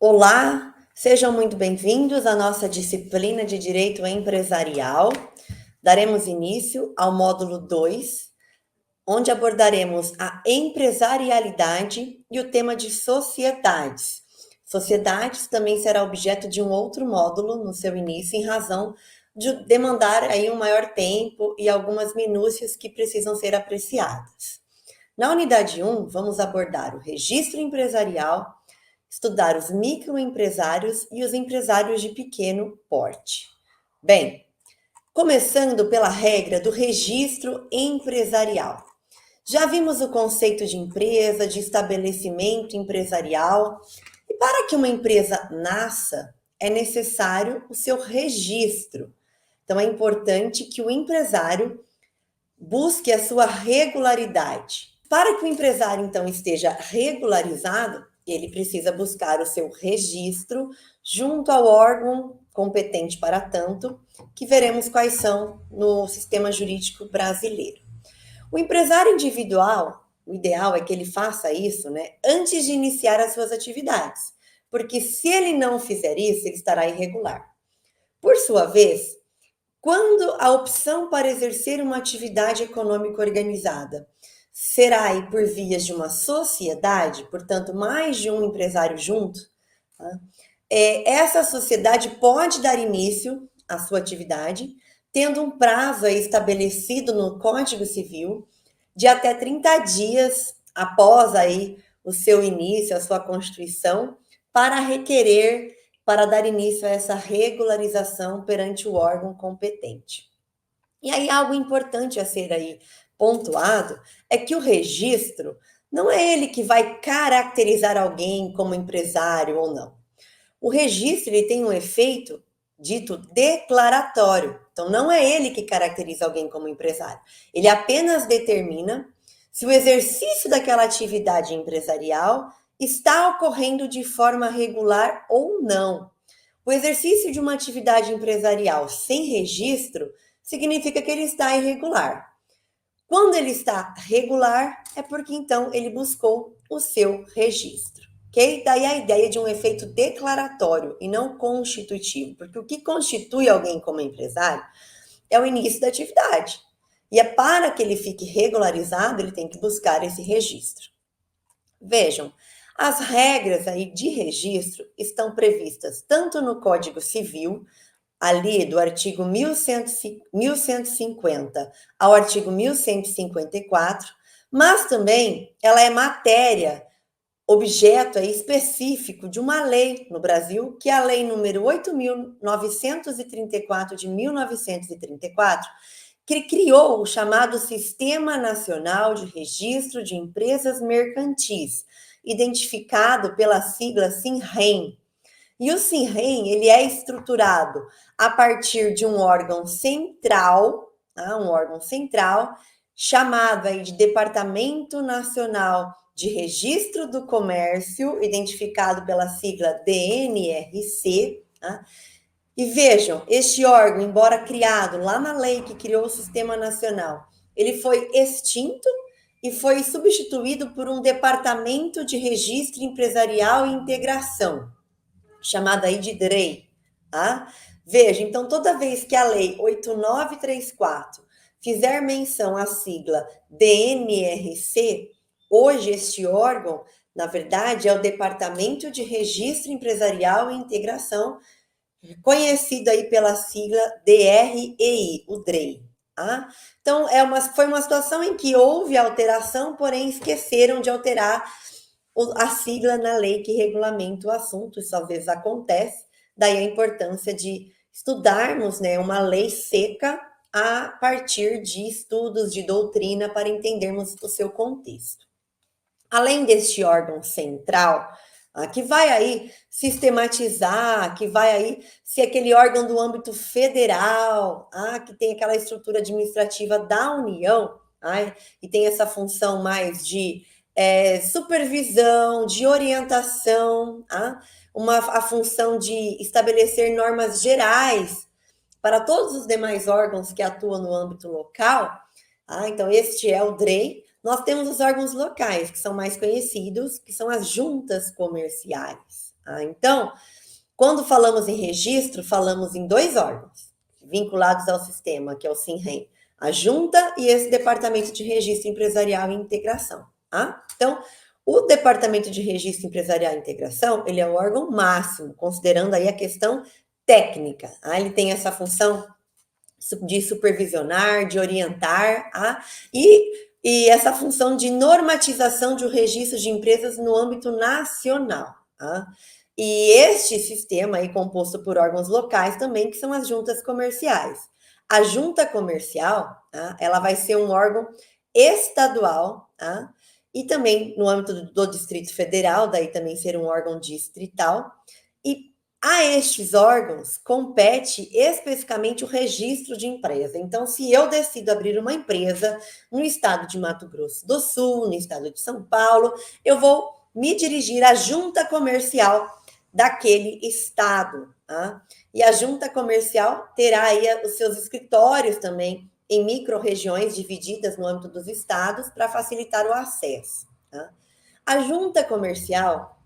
Olá, sejam muito bem-vindos à nossa disciplina de Direito Empresarial. Daremos início ao módulo 2, onde abordaremos a empresarialidade e o tema de sociedades. Sociedades também será objeto de um outro módulo no seu início, em razão de demandar aí um maior tempo e algumas minúcias que precisam ser apreciadas. Na unidade 1, vamos abordar o registro empresarial, estudar os microempresários e os empresários de pequeno porte. Bem, começando pela regra do registro empresarial. Já vimos o conceito de empresa, de estabelecimento empresarial, e para que uma empresa nasça, é necessário o seu registro. Então, é importante que o empresário busque a sua regularidade. Para que o empresário, então, esteja regularizado, ele precisa buscar o seu registro junto ao órgão competente para tanto, que veremos quais são no sistema jurídico brasileiro. O empresário individual, o ideal é que ele faça isso, antes de iniciar as suas atividades, porque se ele não fizer isso, ele estará irregular. Por sua vez, quando a opção para exercer uma atividade econômica organizada será aí por vias de uma sociedade, portanto, mais de um empresário junto, tá? Essa sociedade pode dar início à sua atividade, tendo um prazo aí estabelecido no Código Civil de até 30 dias após aí o seu início, a sua constituição, para requerer, para dar início a essa regularização perante o órgão competente. E aí, algo importante a ser aí pontuado é que o registro não é ele que vai caracterizar alguém como empresário ou não. O registro ele tem um efeito dito declaratório. Então, não é ele que caracteriza alguém como empresário. Ele apenas determina se o exercício daquela atividade empresarial está ocorrendo de forma regular ou não. O exercício de uma atividade empresarial sem registro significa que ele está irregular. Quando ele está regular, é porque então ele buscou o seu registro. Ok? Daí a ideia de um efeito declaratório e não constitutivo, porque o que constitui alguém como empresário é o início da atividade. E é para que ele fique regularizado, ele tem que buscar esse registro. Vejam, as regras aí de registro estão previstas tanto no Código Civil, ali do artigo 1150 ao artigo 1154, mas também ela é matéria, objeto aí específico de uma lei no Brasil, que é a lei número 8.934 de 1934, que criou o chamado Sistema Nacional de Registro de Empresas Mercantis, identificado pela sigla SINREM. E o SINREM, ele é estruturado a partir de um órgão central, chamado aí de Departamento Nacional de Registro do Comércio, identificado pela sigla DNRC, tá? E vejam, este órgão, embora criado lá na lei que criou o Sistema Nacional, ele foi extinto e foi substituído por um Departamento de Registro Empresarial e Integração, chamada aí de DREI, tá? Veja, então, toda vez que a lei 8934 fizer menção à sigla DNRC, hoje este órgão, na verdade, é o Departamento de Registro Empresarial e Integração, conhecido aí pela sigla DREI, o DREI. Tá? Então, foi uma situação em que houve alteração, porém esqueceram de alterar a sigla na lei que regulamenta o assunto. Isso às vezes acontece, daí a importância de estudarmos uma lei seca a partir de estudos de doutrina para entendermos o seu contexto. Além deste órgão central, que vai aí sistematizar, que vai aí ser aquele órgão do âmbito federal, que tem aquela estrutura administrativa da União, e tem essa função mais de supervisão, de orientação, a função de estabelecer normas gerais para todos os demais órgãos que atuam no âmbito local. Então, este é o DREI. Nós temos os órgãos locais, que são mais conhecidos, que são as juntas comerciais. Tá? Então, quando falamos em registro, falamos em 2 órgãos vinculados ao sistema, que é o SINREM, a junta e esse departamento de registro empresarial e integração. Tá? Então, o departamento de registro empresarial e integração, ele é o órgão máximo, considerando aí a questão técnica. Tá? Ele tem essa função de supervisionar, de orientar, e essa função de normatização de registro de empresas no âmbito nacional. Tá? E este sistema é composto por órgãos locais também, que são as juntas comerciais. A junta comercial, tá? Ela vai ser um órgão estadual, tá? E também no âmbito do Distrito Federal, daí também ser um órgão distrital. E a estes órgãos compete especificamente o registro de empresa. Então, se eu decido abrir uma empresa no estado de Mato Grosso do Sul, no estado de São Paulo, eu vou me dirigir à junta comercial daquele estado. Tá? E a junta comercial terá aí os seus escritórios também em micro-regiões divididas no âmbito dos estados para facilitar o acesso. Tá? A junta comercial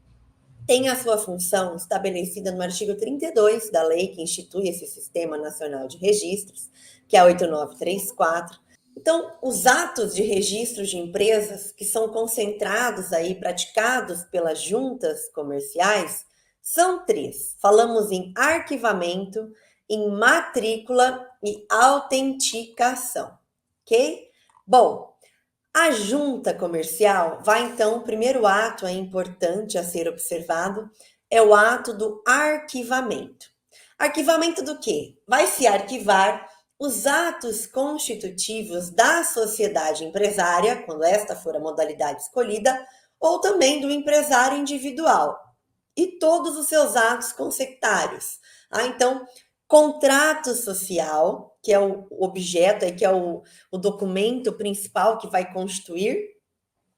tem a sua função estabelecida no artigo 32 da lei que institui esse Sistema Nacional de Registros, que é a 8934. Então, os atos de registro de empresas que são concentrados aí, praticados pelas juntas comerciais, são 3. Falamos em arquivamento, em matrícula e autenticação, ok? Bom, a junta comercial vai, então, o primeiro ato é importante a ser observado, é o ato do arquivamento. Arquivamento do quê? Vai se arquivar os atos constitutivos da sociedade empresária, quando esta for a modalidade escolhida, ou também do empresário individual, e todos os seus atos consectários. Então, contrato social, que é o objeto, que é o documento principal que vai constituir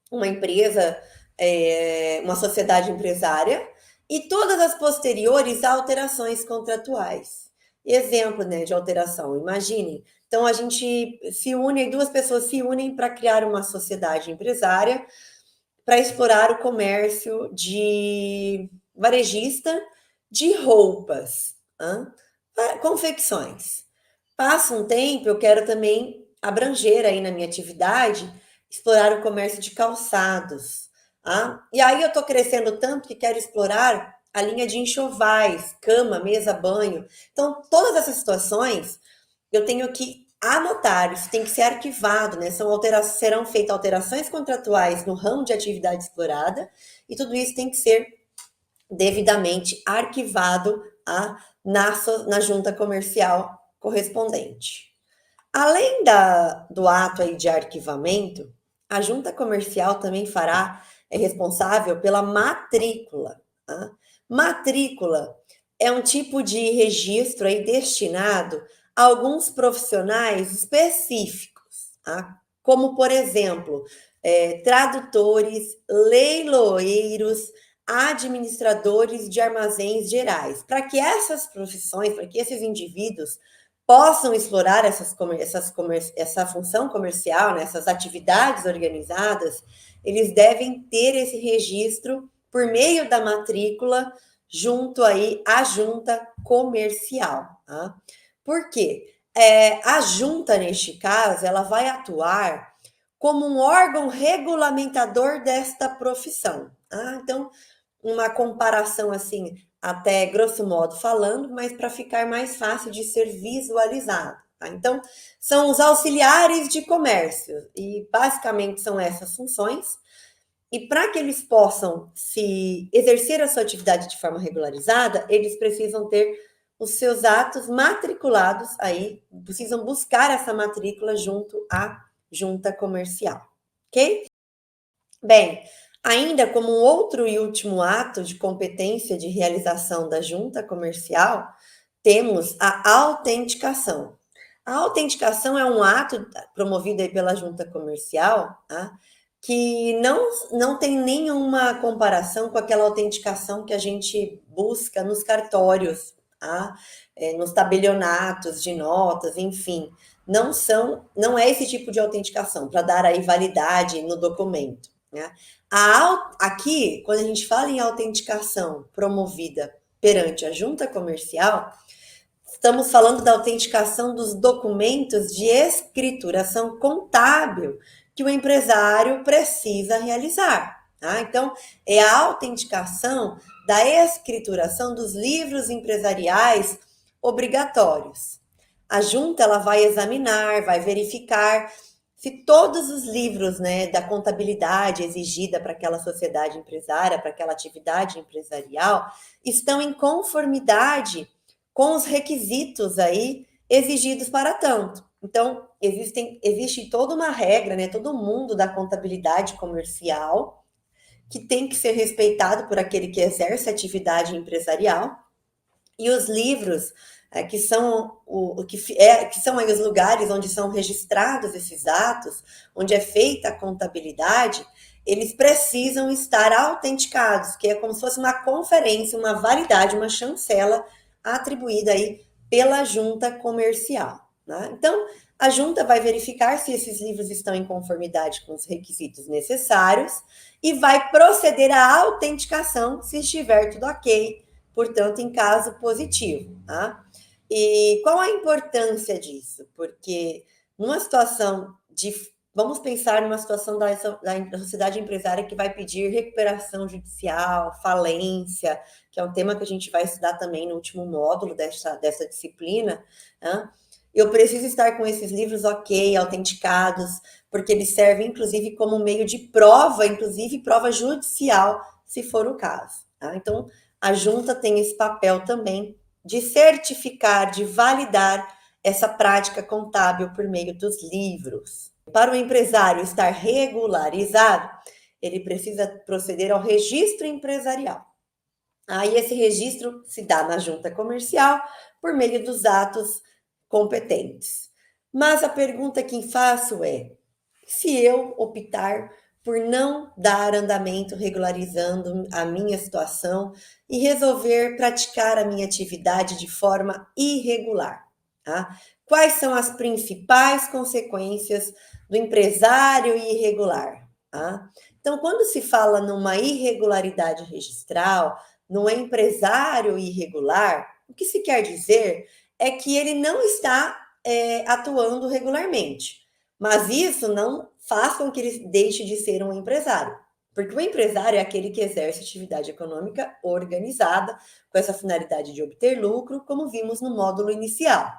uma empresa, uma sociedade empresária, e todas as posteriores alterações contratuais. Exemplo, né, de alteração, imaginem. Então, a gente se une, 2 pessoas se unem para criar uma sociedade empresária para explorar o comércio de varejista de roupas, confecções. Passa um tempo, eu quero também abranger aí na minha atividade, explorar o comércio de calçados. E aí eu estou crescendo tanto que quero explorar a linha de enxovais, cama, mesa, banho. Então, todas essas situações eu tenho que anotar, isso tem que ser arquivado, né? Serão feitas alterações contratuais no ramo de atividade explorada e tudo isso tem que ser devidamente arquivado na junta comercial correspondente. Além do ato aí de arquivamento, a junta comercial também é responsável pela matrícula. Tá? Matrícula é um tipo de registro aí destinado a alguns profissionais específicos, tá? Como, por exemplo, tradutores, leiloeiros, administradores de armazéns gerais, para que essas profissões, para que esses indivíduos possam explorar essa função comercial, né, essas atividades organizadas, eles devem ter esse registro por meio da matrícula junto aí à junta comercial. Tá? Por quê? A junta, neste caso, ela vai atuar como um órgão regulamentador desta profissão. Tá? Então, uma comparação assim, até grosso modo falando, mas para ficar mais fácil de ser visualizado. Tá? Então, são os auxiliares de comércio, e basicamente são essas funções. E para que eles possam se exercer a sua atividade de forma regularizada, eles precisam ter os seus atos matriculados aí, precisam buscar essa matrícula junto à junta comercial, ok? Bem, ainda como um outro e último ato de competência de realização da junta comercial, temos a autenticação. A autenticação é um ato promovido aí pela junta comercial, tá? Que não tem nenhuma comparação com aquela autenticação que a gente busca nos cartórios, tá? Nos tabelionatos de notas, enfim. Não é esse tipo de autenticação para dar aí validade no documento. né? Aqui, quando a gente fala em autenticação promovida perante a junta comercial, estamos falando da autenticação dos documentos de escrituração contábil que o empresário precisa realizar. Tá? Então, é a autenticação da escrituração dos livros empresariais obrigatórios. A junta ela vai examinar, vai verificar se todos os livros, né, da contabilidade exigida para aquela sociedade empresária, para aquela atividade empresarial, estão em conformidade com os requisitos aí exigidos para tanto. Então, existe toda uma regra, né, todo mundo da contabilidade comercial que tem que ser respeitado por aquele que exerce atividade empresarial. E os livros que são que são aí os lugares onde são registrados esses atos, onde é feita a contabilidade, eles precisam estar autenticados, que é como se fosse uma conferência, uma validade, uma chancela atribuída aí pela junta comercial. Né? Então, a junta vai verificar se esses livros estão em conformidade com os requisitos necessários e vai proceder à autenticação se estiver tudo ok, portanto, em caso positivo. Tá? E qual a importância disso? Porque numa situação de. Vamos pensar numa situação da sociedade empresária que vai pedir recuperação judicial, falência, que é um tema que a gente vai estudar também no último módulo dessa disciplina. Né? Eu preciso estar com esses livros ok, autenticados, porque eles servem, inclusive, como meio de prova, inclusive prova judicial, se for o caso. Tá? Então, a junta tem esse papel também de certificar, de validar essa prática contábil por meio dos livros. Para o empresário estar regularizado, ele precisa proceder ao registro empresarial. Aí esse registro se dá na junta comercial por meio dos atos competentes. Mas a pergunta que faço é: se eu optar por não dar andamento regularizando a minha situação e resolver praticar a minha atividade de forma irregular, tá? Quais são as principais consequências do empresário irregular? Tá? Então, quando se fala numa irregularidade registral, num empresário irregular, o que se quer dizer é que ele não está atuando regularmente. Mas isso não faz com que ele deixe de ser um empresário. Porque o empresário é aquele que exerce atividade econômica organizada, com essa finalidade de obter lucro, como vimos no módulo inicial.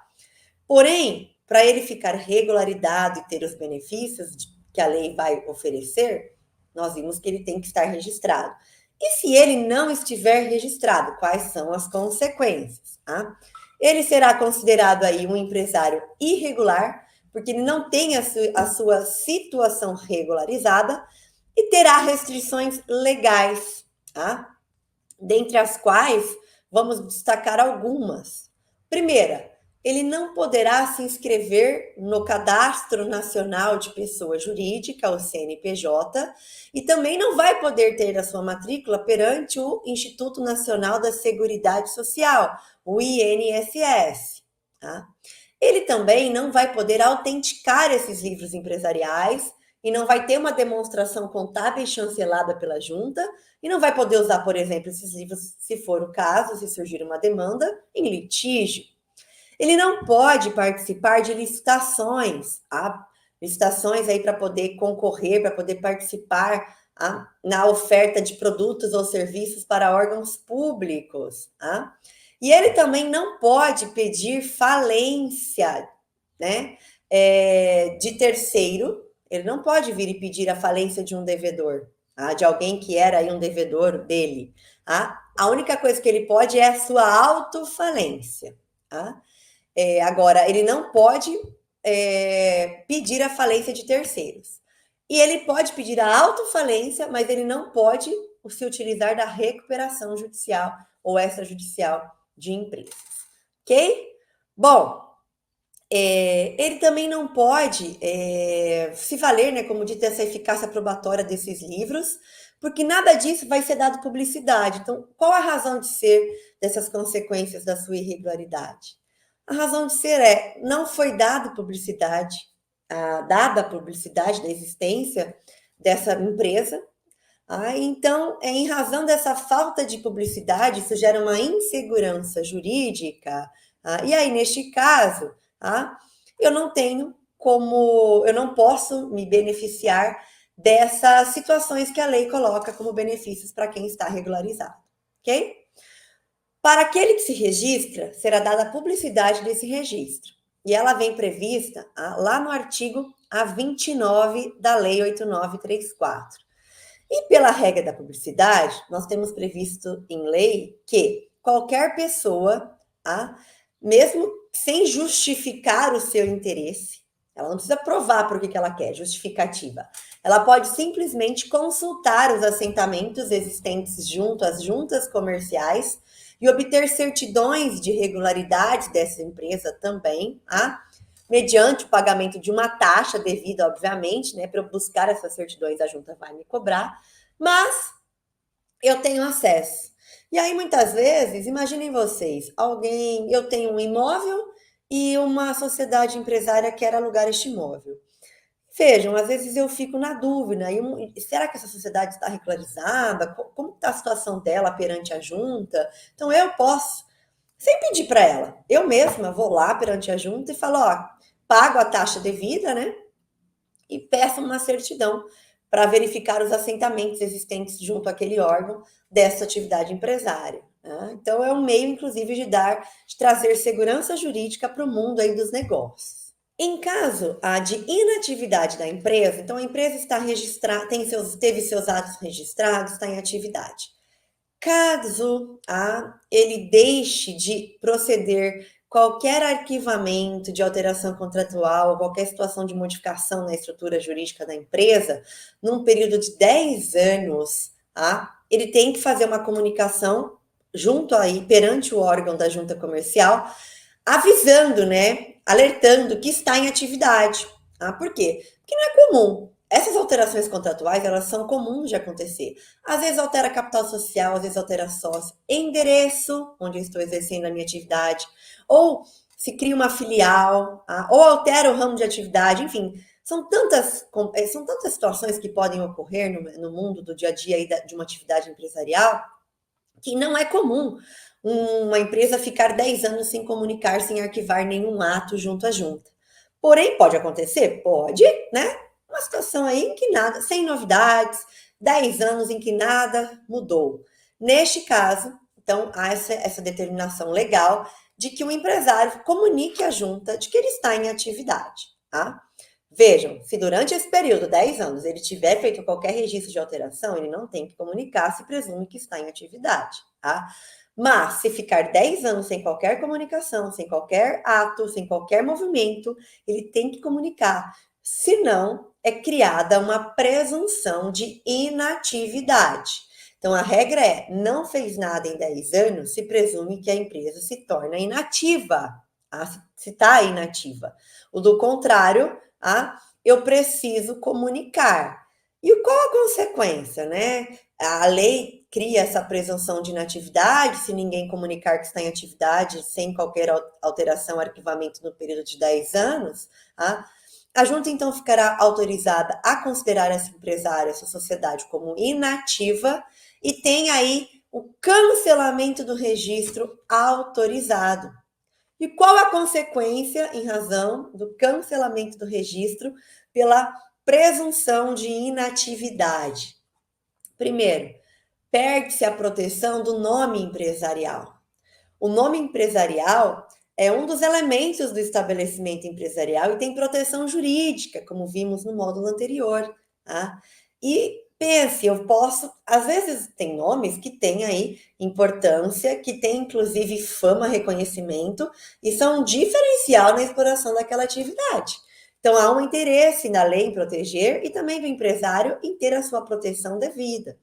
Porém, para ele ficar regularizado e ter os benefícios que a lei vai oferecer, nós vimos que ele tem que estar registrado. E se ele não estiver registrado, quais são as consequências? Tá? Ele será considerado aí um empresário irregular, porque ele não tem a sua situação regularizada e terá restrições legais, tá? Dentre as quais vamos destacar algumas. Primeira, ele não poderá se inscrever no Cadastro Nacional de Pessoa Jurídica, o CNPJ, e também não vai poder ter a sua matrícula perante o Instituto Nacional da Seguridade Social, o INSS. Tá? Ele também não vai poder autenticar esses livros empresariais e não vai ter uma demonstração contábil chancelada pela junta e não vai poder usar, por exemplo, esses livros, se for o caso, se surgir uma demanda, em litígio. Ele não pode participar de licitações, tá? Licitações aí para poder concorrer, para poder participar na oferta de produtos ou serviços para órgãos públicos. Tá? E ele também não pode pedir falência, né, de terceiro. Ele não pode vir e pedir a falência de um devedor, tá? De alguém que era aí um devedor dele. Tá? A única coisa que ele pode é a sua autofalência. Tá? Agora, ele não pode pedir a falência de terceiros. E ele pode pedir a autofalência, mas ele não pode se utilizar da recuperação judicial ou extrajudicial de empresas. Ok? Bom, ele também não pode se valer, né, como dito, dessa eficácia probatória desses livros, porque nada disso vai ser dado publicidade. Então, qual a razão de ser dessas consequências da sua irregularidade? A razão de ser não foi dada publicidade da existência dessa empresa. Então, em razão dessa falta de publicidade, isso gera uma insegurança jurídica. E aí, neste caso, eu não posso me beneficiar dessas situações que a lei coloca como benefícios para quem está regularizado, ok? Para aquele que se registra, será dada a publicidade desse registro. E ela vem prevista lá no artigo 29 da Lei 8934. E pela regra da publicidade, nós temos previsto em lei que qualquer pessoa, mesmo sem justificar o seu interesse, ela não precisa provar por que ela quer, justificativa. Ela pode simplesmente consultar os assentamentos existentes junto às juntas comerciais e obter certidões de regularidade dessa empresa também, mediante o pagamento de uma taxa devida, obviamente, né? Para eu buscar essas certidões, a junta vai me cobrar, mas eu tenho acesso. E aí, muitas vezes, imaginem vocês, eu tenho um imóvel e uma sociedade empresária quer alugar este imóvel. Vejam, às vezes eu fico na dúvida, será que essa sociedade está regularizada? Como está a situação dela perante a junta? Então, eu posso, sem pedir para ela, eu mesma vou lá perante a junta e falo, pago a taxa devida, né? E peço uma certidão para verificar os assentamentos existentes junto àquele órgão dessa atividade empresária. Então, é um meio, inclusive, de trazer segurança jurídica para o mundo aí dos negócios. Em caso de inatividade da empresa, então a empresa está registrada, teve seus atos registrados, está em atividade. Caso ele deixe de proceder qualquer arquivamento de alteração contratual, qualquer situação de modificação na estrutura jurídica da empresa, num período de 10 anos, ele tem que fazer uma comunicação junto aí, perante o órgão da junta comercial, avisando, né, alertando que está em atividade. Por quê? Porque não é comum. Essas alterações contratuais, elas são comuns de acontecer. Às vezes altera capital social, às vezes altera sócio, endereço, onde eu estou exercendo a minha atividade, ou se cria uma filial, ou altera o ramo de atividade, enfim. São tantas situações que podem ocorrer no mundo do dia a dia aí de uma atividade empresarial, que não é comum uma empresa ficar 10 anos sem comunicar, sem arquivar nenhum ato junto à junta. Porém, pode acontecer? Pode, né? Uma situação aí em que nada, sem novidades, 10 anos em que nada mudou. Neste caso, então, há essa determinação legal de que o empresário comunique à junta de que ele está em atividade. Vejam, se durante esse período, 10 anos, ele tiver feito qualquer registro de alteração, ele não tem que comunicar, se presume que está em atividade. Mas, se ficar 10 anos sem qualquer comunicação, sem qualquer ato, sem qualquer movimento, ele tem que comunicar. Senão, é criada uma presunção de inatividade. Então, a regra é, não fez nada em 10 anos, se presume que a empresa se torna inativa. Se está inativa. O do contrário, eu preciso comunicar. E qual a consequência, né? A lei cria essa presunção de inatividade, se ninguém comunicar que está em atividade, sem qualquer alteração, arquivamento no período de 10 anos, a junta, então, ficará autorizada a considerar essa empresária, essa sociedade, como inativa e tem aí o cancelamento do registro autorizado. E qual a consequência em razão do cancelamento do registro pela presunção de inatividade? Primeiro, perde-se a proteção do nome empresarial. O nome empresarial é um dos elementos do estabelecimento empresarial e tem proteção jurídica, como vimos no módulo anterior. E pense, às vezes tem nomes que têm aí importância, que têm inclusive fama, reconhecimento e são um diferencial na exploração daquela atividade. Então, há um interesse na lei em proteger e também do empresário em ter a sua proteção devida.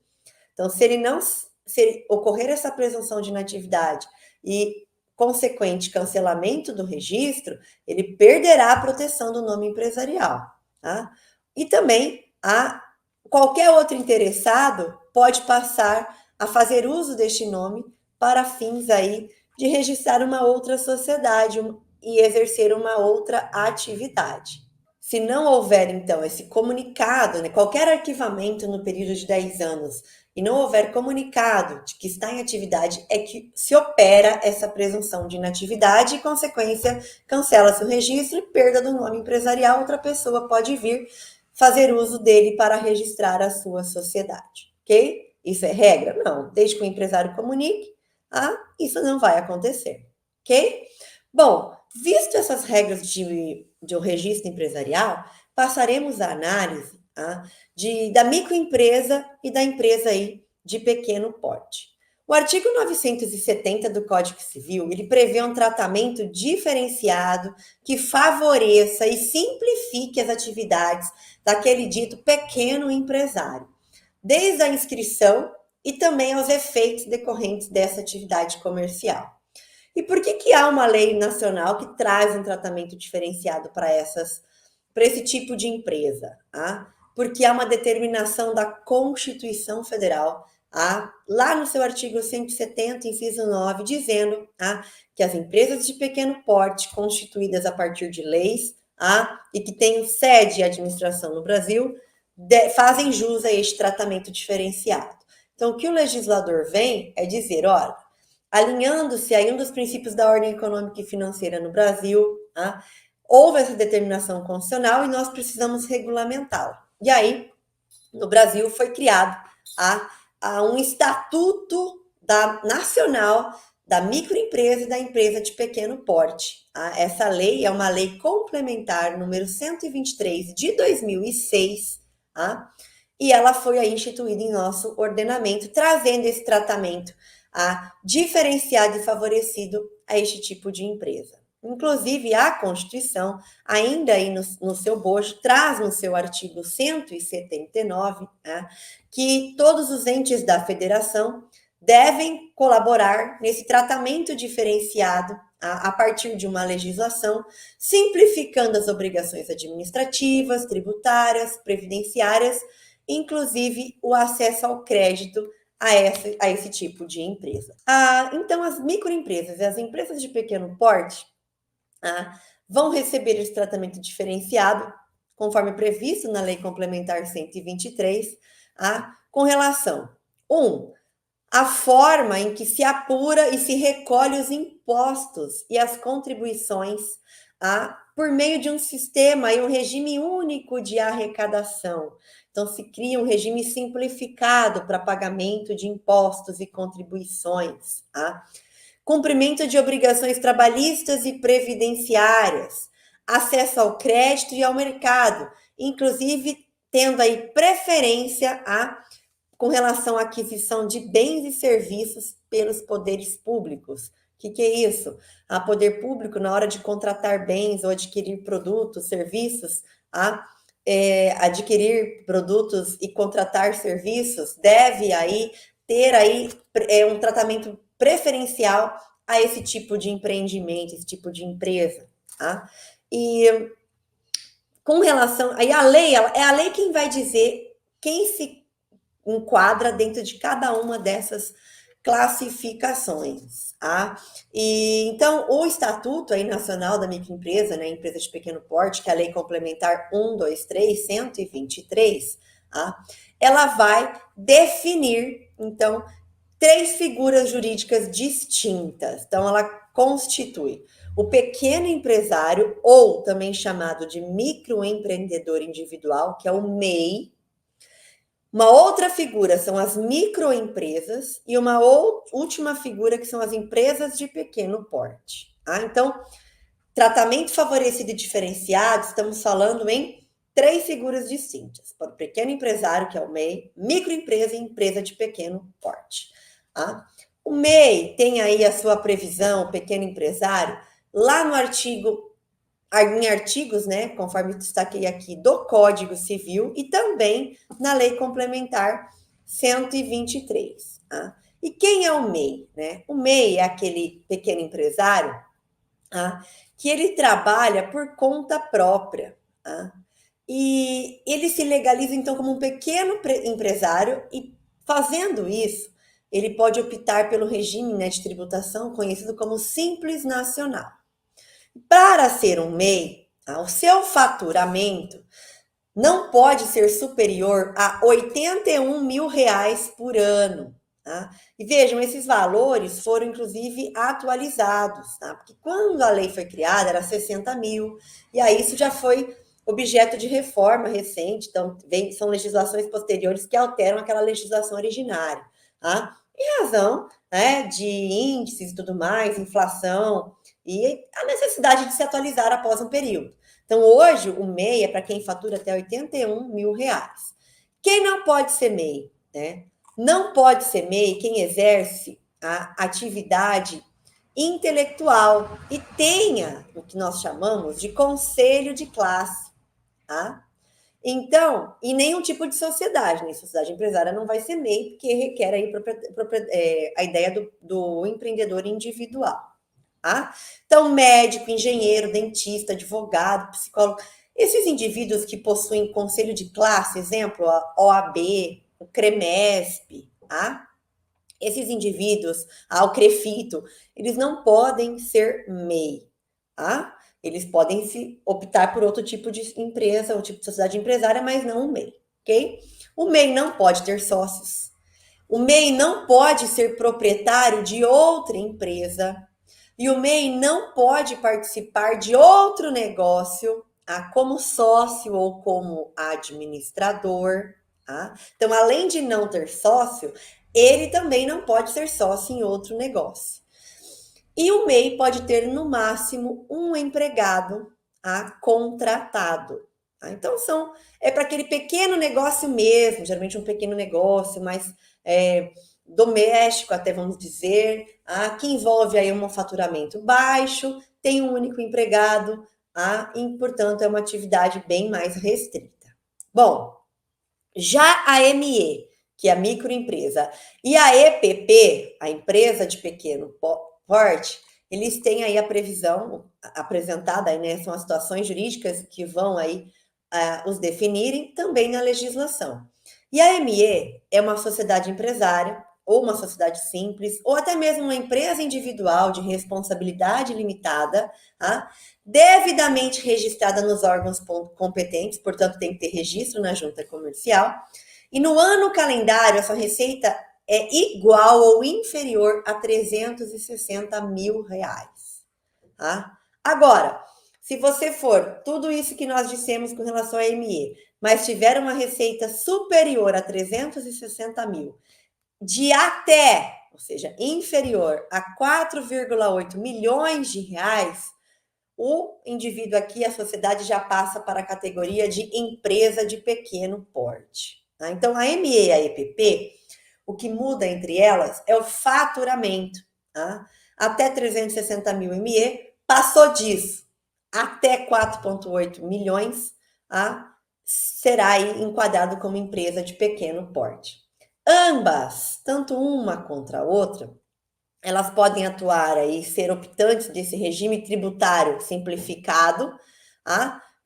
Então, se ocorrer essa presunção de inatividade e consequente cancelamento do registro, ele perderá a proteção do nome empresarial. E também qualquer outro interessado pode passar a fazer uso deste nome para fins aí de registrar uma outra sociedade e exercer uma outra atividade. Se não houver, então, esse comunicado, né, qualquer arquivamento no período de 10 anos, e não houver comunicado de que está em atividade, é que se opera essa presunção de inatividade e, consequência, cancela-se o registro e perda do nome empresarial, outra pessoa pode vir fazer uso dele para registrar a sua sociedade, ok? Isso é regra? Não. Desde que o empresário comunique, isso não vai acontecer, ok? Bom, visto essas regras de um registro empresarial, passaremos à análise da microempresa e da empresa aí de pequeno porte. O artigo 970 do Código Civil, ele prevê um tratamento diferenciado que favoreça e simplifique as atividades daquele dito pequeno empresário, desde a inscrição e também aos efeitos decorrentes dessa atividade comercial. E por que há uma lei nacional que traz um tratamento diferenciado para esse tipo de empresa? Porque há uma determinação da Constituição Federal, lá no seu artigo 170, inciso 9, dizendo que as empresas de pequeno porte, constituídas a partir de leis, e que têm sede e administração no Brasil, fazem jus a este tratamento diferenciado. Então, o que o legislador vem é dizer, olha, alinhando-se a um dos princípios da ordem econômica e financeira no Brasil, houve essa determinação constitucional e nós precisamos regulamentá-la. E aí, no Brasil, foi criado um estatuto nacional da microempresa e da empresa de pequeno porte. Essa lei é uma lei complementar número 123 de 2006, e ela foi aí instituída em nosso ordenamento, trazendo esse tratamento diferenciado e favorecido a este tipo de empresa. Inclusive, a Constituição, ainda aí no seu bojo, traz no seu artigo 179 que todos os entes da federação devem colaborar nesse tratamento diferenciado a partir de uma legislação, simplificando as obrigações administrativas, tributárias, previdenciárias, inclusive o acesso ao crédito a esse tipo de empresa. Então, as microempresas e as empresas de pequeno porte vão receber esse tratamento diferenciado, conforme previsto na Lei Complementar 123, com relação, a forma em que se apura e se recolhe os impostos e as contribuições por meio de um sistema e um regime único de arrecadação. Então, se cria um regime simplificado para pagamento de impostos e contribuições. Cumprimento de obrigações trabalhistas e previdenciárias, acesso ao crédito e ao mercado, inclusive tendo aí preferência com relação à aquisição de bens e serviços pelos poderes públicos. O que é isso? Poder público, na hora de contratar bens ou adquirir produtos, serviços, adquirir produtos e contratar serviços, deve aí ter aí um tratamento preferencial a esse tipo de empreendimento, esse tipo de empresa. E com relação... Aí a lei, é a lei quem vai dizer quem se enquadra dentro de cada uma dessas classificações. E então o Estatuto aí nacional da microempresa, né, empresa de pequeno porte, que é a Lei Complementar 123, ela vai definir então 3 figuras jurídicas distintas. Então ela constitui o pequeno empresário, ou também chamado de microempreendedor individual, que é o MEI. Uma outra figura são as microempresas e uma última figura que são as empresas de pequeno porte. Então, tratamento favorecido e diferenciado, estamos falando em 3 figuras distintas. Para o pequeno empresário, que é o MEI, microempresa e empresa de pequeno porte. O MEI tem aí a sua previsão, o pequeno empresário, lá no em artigos, né, conforme destaquei aqui, do Código Civil e também na Lei Complementar 123. E quem é o MEI? Né? O MEI é aquele pequeno empresário que ele trabalha por conta própria. E ele se legaliza, então, como um pequeno empresário e, fazendo isso, ele pode optar pelo regime, né, de tributação conhecido como Simples Nacional. Para ser um MEI, Tá? O seu faturamento não pode ser superior a R$ 81 mil por ano. Tá? E vejam, esses valores foram inclusive atualizados, tá? Porque quando a lei foi criada era 60 mil, e aí isso já foi objeto de reforma recente, então são legislações posteriores que alteram aquela legislação originária, tá? Em razão, né, de índices e tudo mais, inflação e a necessidade de se atualizar após um período. Então, hoje, o MEI é para quem fatura até R$ 81 mil. Quem não pode ser MEI? Né? Não pode ser MEI quem exerce a atividade intelectual e tenha o que nós chamamos de conselho de classe. Tá? Então, e nenhum tipo de sociedade, né? Sociedade empresária não vai ser MEI, porque requer aí a ideia do empreendedor individual. Tá? Então, médico, engenheiro, dentista, advogado, psicólogo, esses indivíduos que possuem conselho de classe, exemplo, a OAB, o CREMESP, tá? Esses indivíduos, o CREFITO, eles não podem ser MEI, tá? Eles podem optar por outro tipo de empresa, ou tipo de sociedade empresária, mas não o MEI, ok? O MEI não pode ter sócios. O MEI não pode ser proprietário de outra empresa. E o MEI não pode participar de outro negócio, como sócio ou como administrador. Tá? Então, além de não ter sócio, ele também não pode ser sócio em outro negócio. E o MEI pode ter, no máximo, um empregado contratado. Tá? Então, é para aquele pequeno negócio mesmo, geralmente um pequeno negócio, mas doméstico, até vamos dizer, que envolve aí um faturamento baixo, tem um único empregado, e, portanto, é uma atividade bem mais restrita. Bom, já a ME, que é a microempresa, e a EPP, a empresa de pequeno porte, eles têm aí a previsão apresentada, aí, né, são as situações jurídicas que vão aí os definirem também na legislação. E a ME é uma sociedade empresária, ou uma sociedade simples, ou até mesmo uma empresa individual de responsabilidade limitada, devidamente registrada nos órgãos competentes, portanto tem que ter registro na junta comercial, e no ano calendário essa receita é igual ou inferior a R$ 360 mil. Tá? Agora, se você for tudo isso que nós dissemos com relação à ME, mas tiver uma receita superior a 360 mil, de até, ou seja, inferior a 4,8 milhões de reais, o indivíduo aqui, a sociedade, já passa para a categoria de empresa de pequeno porte. Tá? Então, a ME e a EPP, o que muda entre elas é o faturamento. Tá? Até 360 mil ME, passou disso, até 4,8 milhões, será aí enquadrado como empresa de pequeno porte. Ambas, tanto uma contra a outra, elas podem atuar aí, ser optantes desse regime tributário simplificado,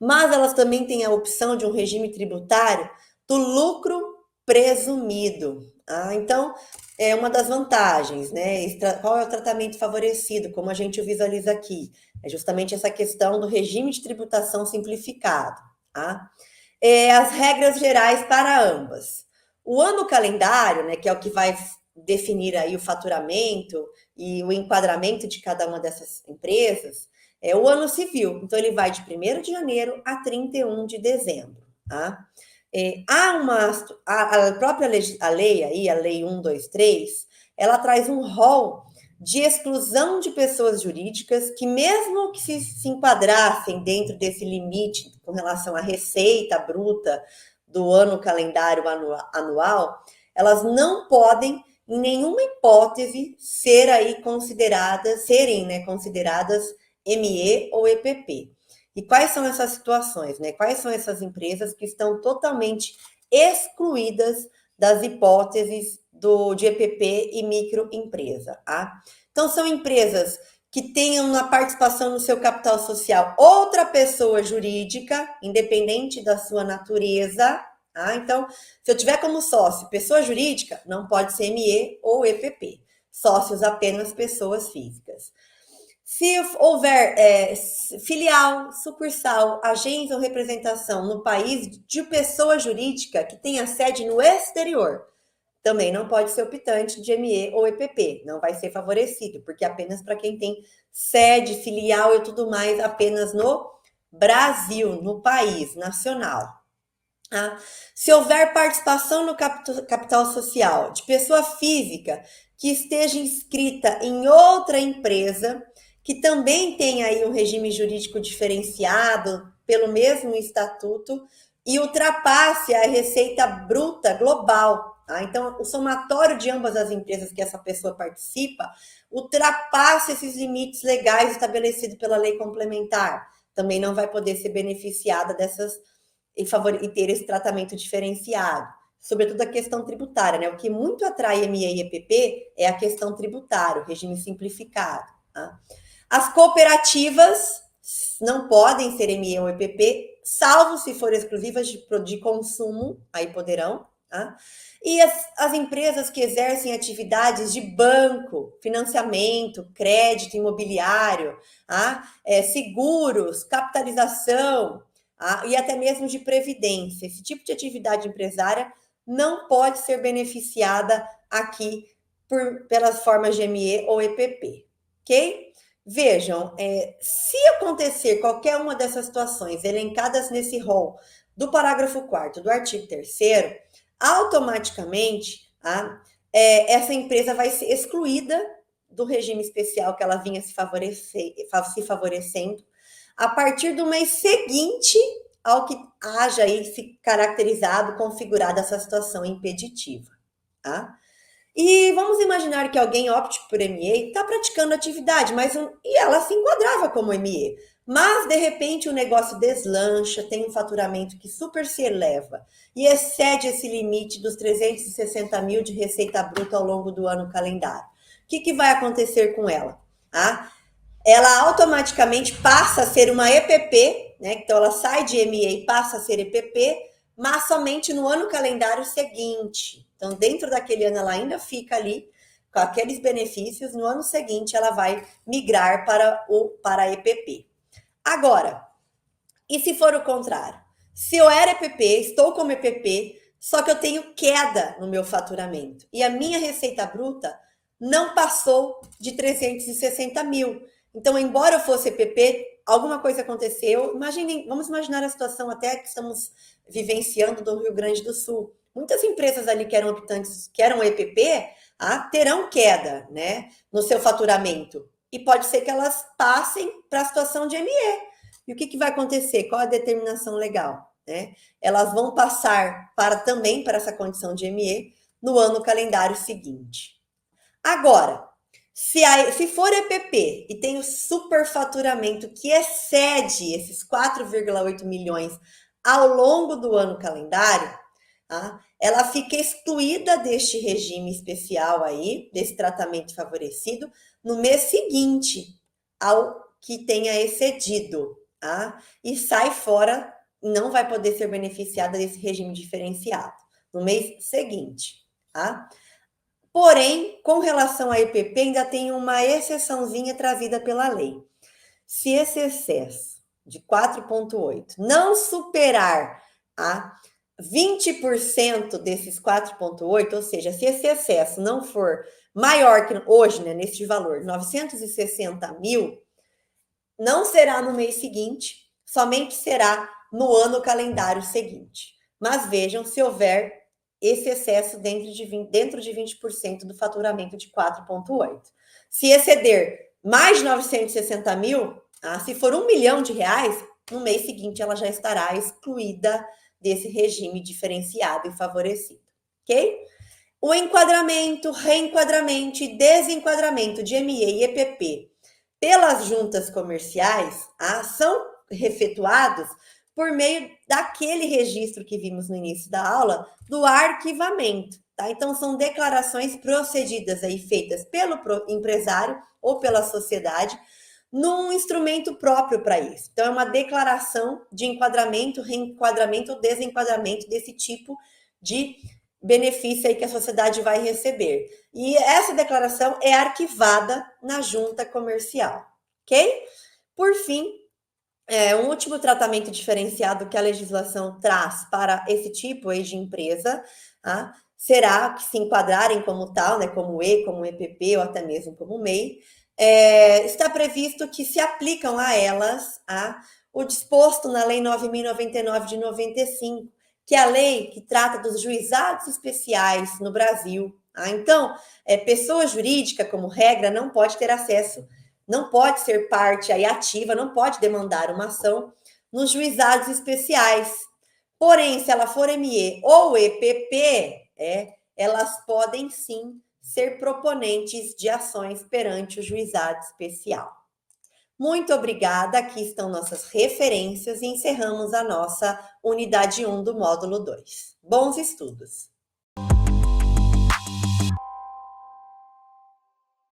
mas elas também têm a opção de um regime tributário do lucro presumido. Então, é uma das vantagens, né? Qual é o tratamento favorecido, como a gente visualiza aqui? É justamente essa questão do regime de tributação simplificado. As regras gerais para ambas. O ano calendário, né, que é o que vai definir aí o faturamento e o enquadramento de cada uma dessas empresas, é o ano civil. Então, ele vai de 1º de janeiro a 31 de dezembro. Tá? A própria lei aí, a Lei 123, ela traz um rol de exclusão de pessoas jurídicas que, mesmo que se enquadrassem dentro desse limite com relação à receita bruta do ano calendário anual, elas não podem, em nenhuma hipótese, serem consideradas ME ou EPP. E quais são essas situações, né? Quais são essas empresas que estão totalmente excluídas das hipóteses de EPP e microempresa? Então, são empresas que tenham na participação no seu capital social outra pessoa jurídica, independente da sua natureza. Então, se eu tiver como sócio pessoa jurídica, não pode ser ME ou EPP. Sócios apenas pessoas físicas. Se houver filial, sucursal, agência ou representação no país de pessoa jurídica que tenha sede no exterior, também não pode ser optante de ME ou EPP, não vai ser favorecido, porque é apenas para quem tem sede, filial e tudo mais, apenas no Brasil, no país nacional. Ah, se houver participação no capital social de pessoa física que esteja inscrita em outra empresa, que também tem aí um regime jurídico diferenciado pelo mesmo estatuto e ultrapasse a receita bruta global. Tá? Então, o somatório de ambas as empresas que essa pessoa participa ultrapassa esses limites legais estabelecidos pela lei complementar. Também não vai poder ser beneficiada dessas e ter esse tratamento diferenciado, sobretudo a questão tributária, né? O que muito atrai ME e EPP é a questão tributária, o regime simplificado. Tá? As cooperativas não podem ser ME ou EPP, salvo se forem exclusivas de consumo, aí poderão. Tá? E as empresas que exercem atividades de banco, financiamento, crédito imobiliário, tá? Seguros, capitalização, e até mesmo de previdência. Esse tipo de atividade empresária não pode ser beneficiada aqui pelas formas de ME ou EPP, ok? Vejam, se acontecer qualquer uma dessas situações elencadas nesse rol do parágrafo 4º do artigo 3º, automaticamente essa empresa vai ser excluída do regime especial que ela vinha se favorecendo a partir do mês seguinte ao que haja aí se caracterizado, configurado essa situação impeditiva. Tá? E vamos imaginar que alguém opte por ME e está praticando atividade, e ela se enquadrava como ME. Mas, de repente, o negócio deslancha, tem um faturamento que super se eleva e excede esse limite dos 360 mil de receita bruta ao longo do ano calendário. O que vai acontecer com ela? Ela automaticamente passa a ser uma EPP, né? Então ela sai de ME e passa a ser EPP, mas somente no ano calendário seguinte. Então, dentro daquele ano, ela ainda fica ali com aqueles benefícios, no ano seguinte ela vai migrar para a EPP. Agora, e se for o contrário? Se eu era EPP, estou como EPP, só que eu tenho queda no meu faturamento e a minha receita bruta não passou de 360 mil. Então, embora eu fosse EPP, alguma coisa aconteceu. Vamos imaginar a situação até que estamos vivenciando do Rio Grande do Sul. Muitas empresas ali que eram optantes, que eram EPP, terão queda, né, no seu faturamento. E pode ser que elas passem para a situação de ME. E o que vai acontecer? Qual a determinação legal? Né? Elas vão passar também para essa condição de ME no ano calendário seguinte. Agora, se for EPP e tem o superfaturamento que excede esses 4,8 milhões ao longo do ano calendário, ela fica excluída deste regime especial aí, desse tratamento favorecido, no mês seguinte ao que tenha excedido, e sai fora, não vai poder ser beneficiada desse regime diferenciado no mês seguinte. Porém, com relação à EPP, ainda tem uma exceçãozinha trazida pela lei. Se esse excesso de 4,8 não superar 20% desses 4,8, ou seja, se esse excesso não for maior que hoje, né, neste valor, 960 mil, não será no mês seguinte, somente será no ano calendário seguinte. Mas vejam se houver esse excesso dentro de 20% do faturamento de 4,8. Se exceder mais de 960 mil, se for R$1 milhão, no mês seguinte ela já estará excluída desse regime diferenciado e favorecido, ok? O enquadramento, reenquadramento e desenquadramento de ME e EPP pelas juntas comerciais são efetuados por meio daquele registro que vimos no início da aula, do arquivamento. Tá? Então, são declarações procedidas aí, feitas pelo empresário ou pela sociedade, num instrumento próprio para isso. Então, é uma declaração de enquadramento, reenquadramento ou desenquadramento desse tipo de benefício aí que a sociedade vai receber. E essa declaração é arquivada na junta comercial. ok? Por fim, um último tratamento diferenciado que a legislação traz para esse tipo aí de empresa, tá? Será que se enquadrarem como tal, né, como E, como EPP ou até mesmo como MEI, está previsto que se aplicam a elas o disposto na Lei 9.099 de 95, que é a lei que trata dos juizados especiais no Brasil. Tá? Então, pessoa jurídica, como regra, não pode ter acesso, não pode ser parte aí ativa, não pode demandar uma ação nos juizados especiais. Porém, se ela for ME ou EPP, elas podem sim ser proponentes de ações perante o juizado especial. Muito obrigada, aqui estão nossas referências e encerramos a nossa unidade 1 do módulo 2. Bons estudos!